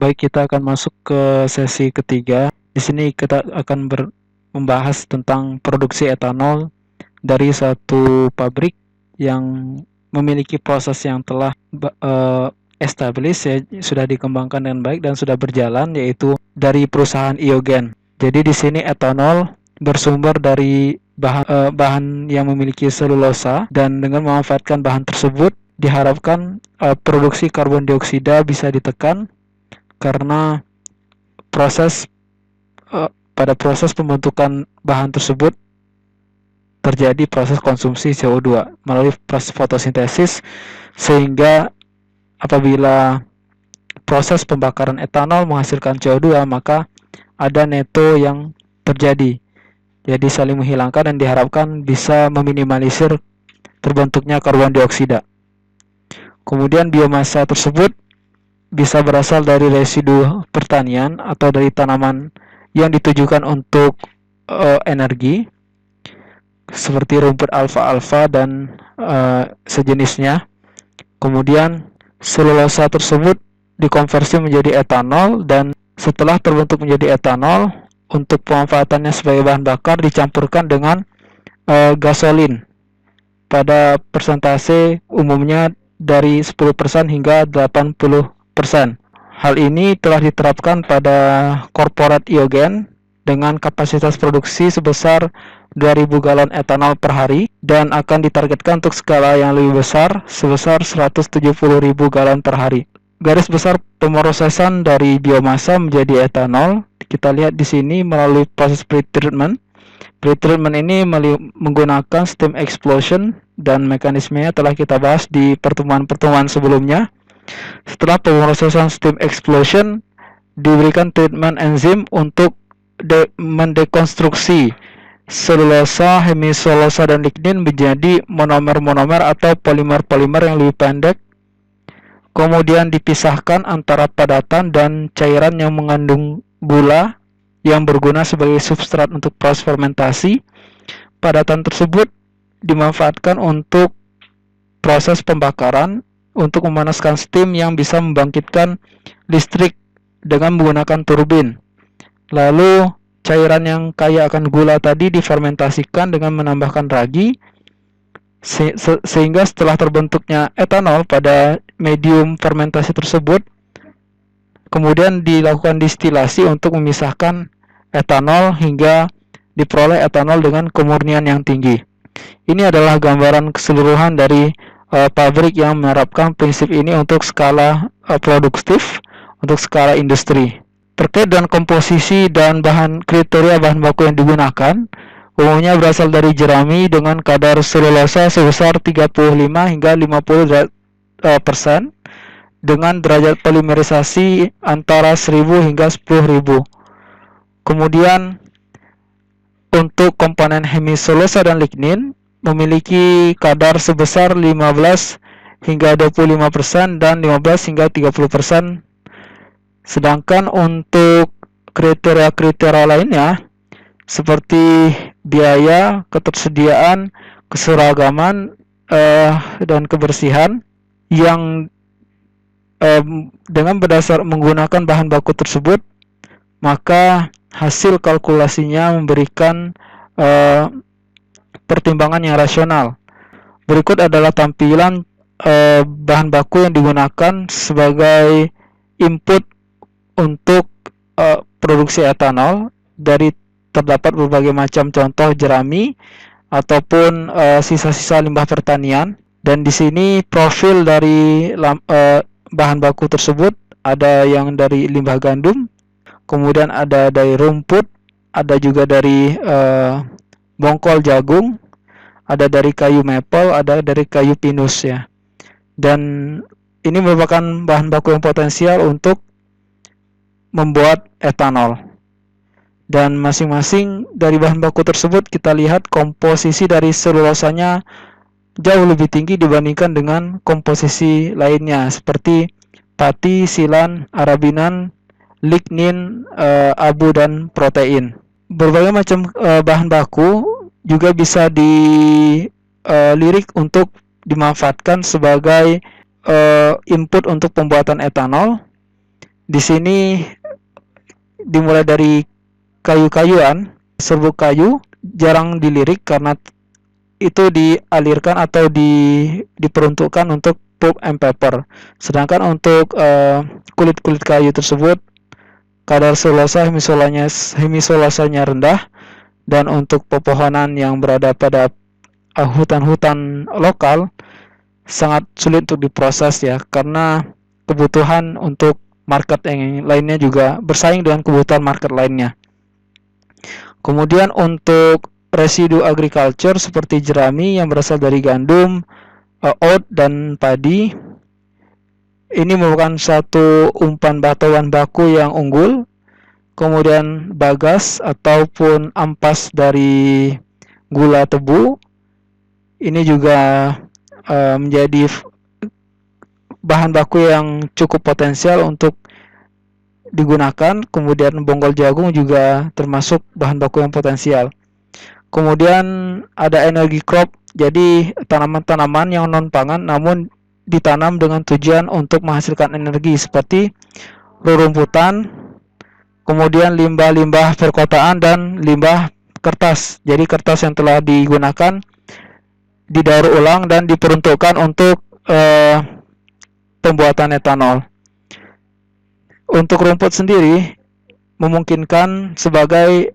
Baik, kita akan masuk ke sesi ketiga. Di sini kita akan membahas tentang produksi etanol dari satu pabrik yang memiliki proses yang telah established, ya, sudah dikembangkan dengan baik dan sudah berjalan, yaitu dari perusahaan Iogen. Jadi di sini etanol bersumber dari bahan yang memiliki selulosa, dan dengan memanfaatkan bahan tersebut diharapkan produksi karbon dioksida bisa ditekan karena pada proses pembentukan bahan tersebut terjadi proses konsumsi CO2 melalui proses fotosintesis, sehingga apabila proses pembakaran etanol menghasilkan CO2, maka ada neto yang terjadi. Jadi saling menghilangkan dan diharapkan bisa meminimalisir terbentuknya karbon dioksida. Kemudian biomasa tersebut bisa berasal dari residu pertanian atau dari tanaman yang ditujukan untuk energi, seperti rumput alfa-alfa dan sejenisnya. Kemudian selulosa tersebut dikonversi menjadi etanol, dan setelah terbentuk menjadi etanol, untuk pemanfaatannya sebagai bahan bakar dicampurkan dengan gasolin pada persentase umumnya dari 10% hingga 80%. Hal ini telah diterapkan pada korporat Iogen dengan kapasitas produksi sebesar 2.000 galon etanol per hari, dan akan ditargetkan untuk skala yang lebih besar sebesar 170.000 galon per hari. Garis besar pemrosesan dari biomasa menjadi etanol kita lihat di sini melalui proses pretreatment. Pretreatment ini menggunakan steam explosion, dan mekanismenya telah kita bahas di pertemuan-pertemuan sebelumnya. Setelah pemrosesan steam explosion, diberikan treatment enzim untuk mendekonstruksi selulosa, hemiselulosa, dan lignin menjadi monomer-monomer atau polimer-polimer yang lebih pendek. Kemudian dipisahkan antara padatan dan cairan yang mengandung gula yang berguna sebagai substrat untuk proses fermentasi. Padatan tersebut dimanfaatkan untuk proses pembakaran untuk memanaskan steam yang bisa membangkitkan listrik dengan menggunakan turbin. Lalu cairan yang kaya akan gula tadi difermentasikan dengan menambahkan ragi, sehingga setelah terbentuknya etanol pada medium fermentasi tersebut, kemudian dilakukan distilasi untuk memisahkan etanol hingga diperoleh etanol dengan kemurnian yang tinggi. Ini adalah gambaran keseluruhan dari pabrik yang menerapkan prinsip ini untuk skala produktif, untuk skala industri. Terkait dengan komposisi dan kriteria bahan baku yang digunakan, umumnya berasal dari jerami dengan kadar selulosa sebesar 35 hingga 50% dengan derajat polimerisasi antara 1000 hingga 10.000. Kemudian untuk komponen hemiselulosa dan lignin memiliki kadar sebesar 15 hingga 25% dan 15 hingga 30%. Sedangkan untuk kriteria-kriteria lainnya seperti biaya, ketersediaan, keseragaman, dan kebersihan yang dengan menggunakan bahan baku tersebut, maka hasil kalkulasinya memberikan pertimbangan yang rasional. Berikut adalah tampilan bahan baku yang digunakan sebagai input untuk produksi etanol. Terdapat berbagai macam contoh jerami ataupun sisa-sisa limbah pertanian, dan di sini profil dari bahan baku tersebut ada yang dari limbah gandum, kemudian ada dari rumput, ada juga dari bongkol jagung, ada dari kayu maple, ada dari kayu pinus, ya. Dan ini merupakan bahan baku yang potensial untuk membuat etanol. Dan masing-masing dari bahan baku tersebut kita lihat komposisi dari selulosanya jauh lebih tinggi dibandingkan dengan komposisi lainnya seperti pati, silan, arabinan, lignin, abu, dan protein. Berbagai macam bahan baku juga bisa dilirik untuk dimanfaatkan sebagai input untuk pembuatan etanol. Di sini dimulai dari kayu-kayuan, serbuk kayu jarang dilirik karena itu dialirkan atau diperuntukkan untuk pulp and paper. Sedangkan untuk kulit-kulit kayu tersebut kadar selulosa hemisolasanya rendah, dan untuk pepohonan yang berada pada hutan-hutan lokal sangat sulit untuk diproses ya, karena kebutuhan untuk market yang lainnya juga bersaing dengan kebutuhan market lainnya. Kemudian untuk residu agriculture seperti jerami yang berasal dari gandum, oat dan padi, ini merupakan satu umpan batuan baku yang unggul. Kemudian bagas ataupun ampas dari gula tebu, ini juga menjadi bahan baku yang cukup potensial untuk digunakan. Kemudian bonggol jagung juga termasuk bahan baku yang potensial. Kemudian ada energi crop, jadi tanaman-tanaman yang non pangan namun ditanam dengan tujuan untuk menghasilkan energi seperti rerumputan, kemudian limbah-limbah perkotaan dan limbah kertas. Jadi kertas yang telah digunakan didaur ulang dan diperuntukkan untuk pembuatan etanol. Untuk rumput sendiri memungkinkan sebagai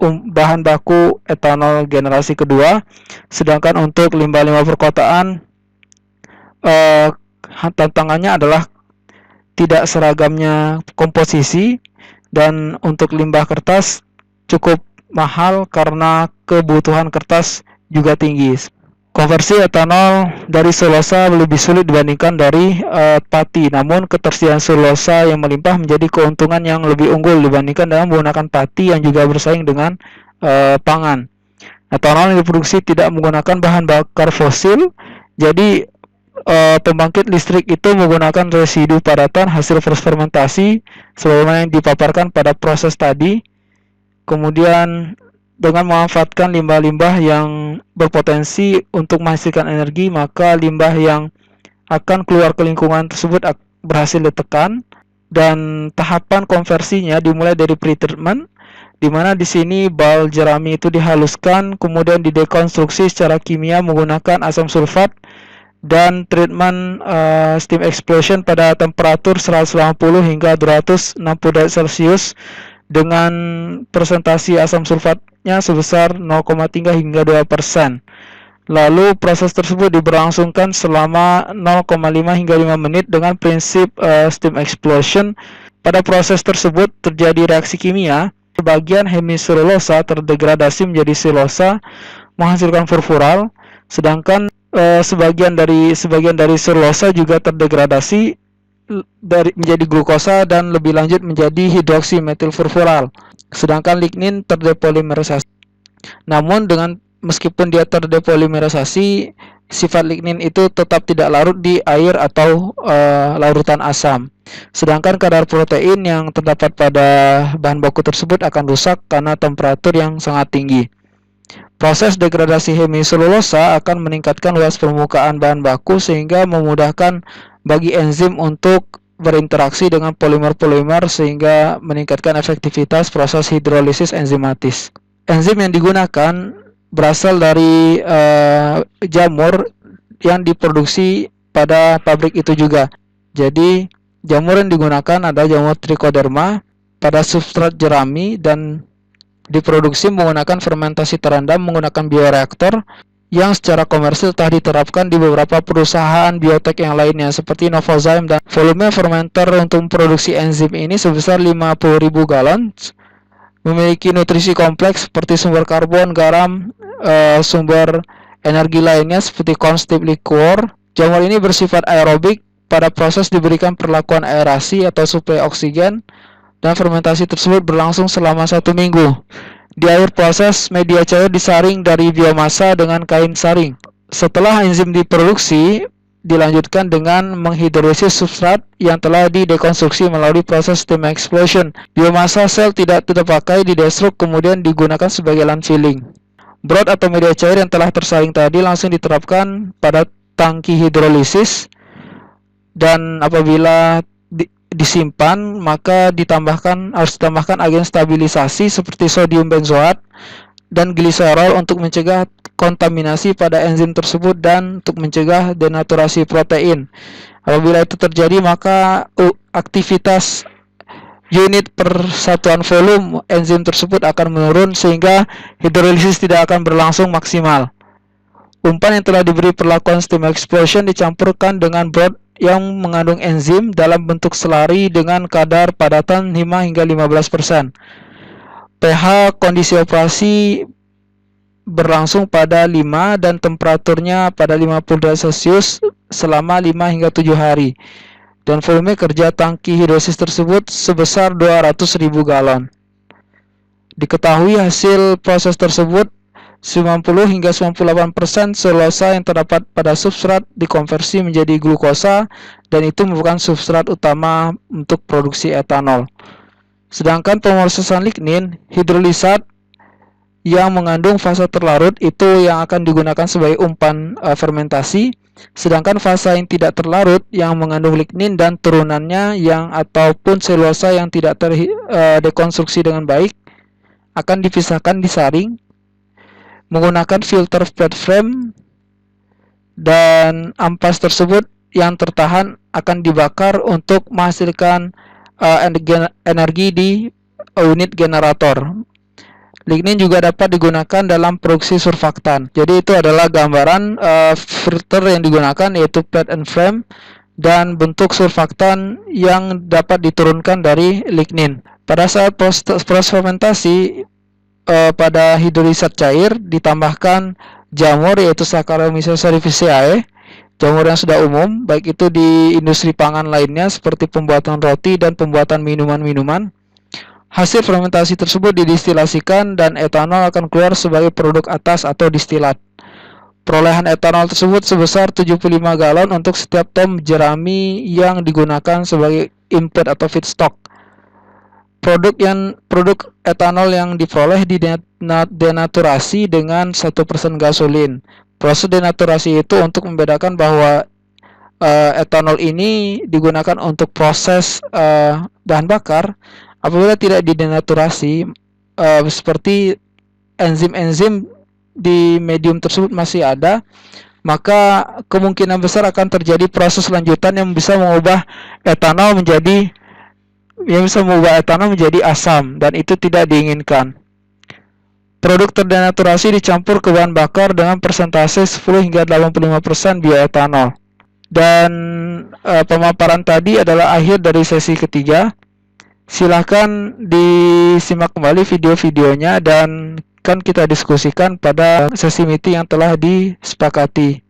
bahan baku etanol generasi kedua, sedangkan untuk limbah-limbah perkotaan tantangannya adalah tidak seragamnya komposisi, dan untuk limbah kertas cukup mahal karena kebutuhan kertas juga tinggi. Konversi etanol dari selulosa lebih sulit dibandingkan dari pati, namun ketersediaan selulosa yang melimpah menjadi keuntungan yang lebih unggul dibandingkan dengan menggunakan pati yang juga bersaing dengan pangan. Etanol yang diproduksi tidak menggunakan bahan bakar fosil, jadi pembangkit listrik itu menggunakan residu padatan hasil fermentasi sebagaimana yang dipaparkan pada proses tadi. Kemudian dengan memanfaatkan limbah-limbah yang berpotensi untuk menghasilkan energi, maka limbah yang akan keluar ke lingkungan tersebut berhasil ditekan, dan tahapan konversinya dimulai dari pre-treatment, di mana di sini bal jerami itu dihaluskan, kemudian didekonstruksi secara kimia menggunakan asam sulfat, dan treatment steam explosion pada temperatur 180 hingga 260 derajat Celcius dengan presentasi asam sulfatnya sebesar 0,3 hingga 2%. Lalu proses tersebut diberlangsungkan selama 0,5 hingga 5 menit dengan prinsip steam explosion. Pada proses tersebut terjadi reaksi kimia. Sebagian hemiselulosa terdegradasi menjadi selulosa menghasilkan furfural, sedangkan sebagian dari selulosa juga terdegradasi menjadi glukosa dan lebih lanjut menjadi hidroksi metil furfural. Sedangkan lignin terdepolimerisasi. Namun meskipun dia terdepolimerisasi, sifat lignin itu tetap tidak larut di air atau larutan asam. Sedangkan kadar protein yang terdapat pada bahan baku tersebut akan rusak karena temperatur yang sangat tinggi. Proses degradasi hemiselulosa akan meningkatkan luas permukaan bahan baku sehingga memudahkan bagi enzim untuk berinteraksi dengan polimer-polimer sehingga meningkatkan efektivitas proses hidrolisis enzimatis. Enzim yang digunakan berasal dari jamur yang diproduksi pada pabrik itu juga. Jadi jamur yang digunakan adalah jamur trichoderma pada substrat jerami dan diproduksi menggunakan fermentasi terendam menggunakan bioreaktor yang secara komersil telah diterapkan di beberapa perusahaan biotek yang lainnya seperti Novozymes, dan volume fermenter untuk memproduksi enzim ini sebesar 50.000 galon. Memiliki nutrisi kompleks seperti sumber karbon, garam, sumber energi lainnya seperti corn stick liquor. Jamur ini bersifat aerobik. Pada proses diberikan perlakuan aerasi atau suplai oksigen, dan fermentasi tersebut berlangsung selama 1 minggu. Di akhir proses, media cair disaring dari biomasa dengan kain saring. Setelah enzim diproduksi, dilanjutkan dengan menghidrolisis substrat yang telah didekonstruksi melalui proses steam explosion. Biomasa sel tidak terpakai didestruk kemudian digunakan sebagai land filling. Broth atau media cair yang telah tersaring tadi langsung diterapkan pada tangki hidrolisis, dan apabila disimpan, maka harus ditambahkan agen stabilisasi seperti sodium benzoat dan gliserol untuk mencegah kontaminasi pada enzim tersebut dan untuk mencegah denaturasi protein. Apabila itu terjadi, maka aktivitas unit persatuan volume enzim tersebut akan menurun sehingga hidrolisis tidak akan berlangsung maksimal. Umpan yang telah diberi perlakuan steam explosion dicampurkan dengan broth yang mengandung enzim dalam bentuk selari dengan kadar padatan 5 hingga 15%. pH kondisi operasi berlangsung pada 5 dan temperaturnya pada 50 derajat Celcius selama 5 hingga 7 hari. Dan volume kerja tangki hidrolisis tersebut sebesar 200.000 galon. Diketahui hasil proses tersebut 90 hingga 98% selulosa yang terdapat pada substrat dikonversi menjadi glukosa dan itu merupakan substrat utama untuk produksi etanol. Sedangkan pemrosesan lignin, hidrolisat yang mengandung fasa terlarut itu yang akan digunakan sebagai umpan fermentasi, sedangkan fasa yang tidak terlarut yang mengandung lignin dan turunannya ataupun selulosa yang tidak terdekonstruksi dengan baik akan dipisahkan disaring menggunakan filter flat frame, dan ampas tersebut yang tertahan akan dibakar untuk menghasilkan energi di unit generator. Lignin juga dapat digunakan dalam produksi surfaktan. Jadi itu adalah gambaran filter yang digunakan, yaitu flat and frame, dan bentuk surfaktan yang dapat diturunkan dari lignin. Pada saat proses fermentasi pada hidrolisat cair ditambahkan jamur, yaitu Saccharomyces cerevisiae, jamur yang sudah umum baik itu di industri pangan lainnya seperti pembuatan roti dan pembuatan minuman-minuman. Hasil fermentasi tersebut didistilasikan dan etanol akan keluar sebagai produk atas atau distilat. Perolehan etanol tersebut sebesar 75 galon untuk setiap ton jerami yang digunakan sebagai input atau feedstock. Produk etanol yang diperoleh denaturasi dengan 1% gasolin. Proses denaturasi itu untuk membedakan bahwa etanol ini digunakan untuk proses bahan bakar. Apabila tidak didenaturasi, seperti enzim-enzim di medium tersebut masih ada, maka kemungkinan besar akan terjadi proses lanjutan yang bisa mengubah etanol menjadi asam, dan itu tidak diinginkan. Produk terdenaturasi dicampur ke bahan bakar dengan persentase 10 hingga 85% bioetanol. Dan pemaparan tadi adalah akhir dari sesi ketiga. Silahkan disimak kembali video-videonya dan kan kita diskusikan pada sesi meeting yang telah disepakati.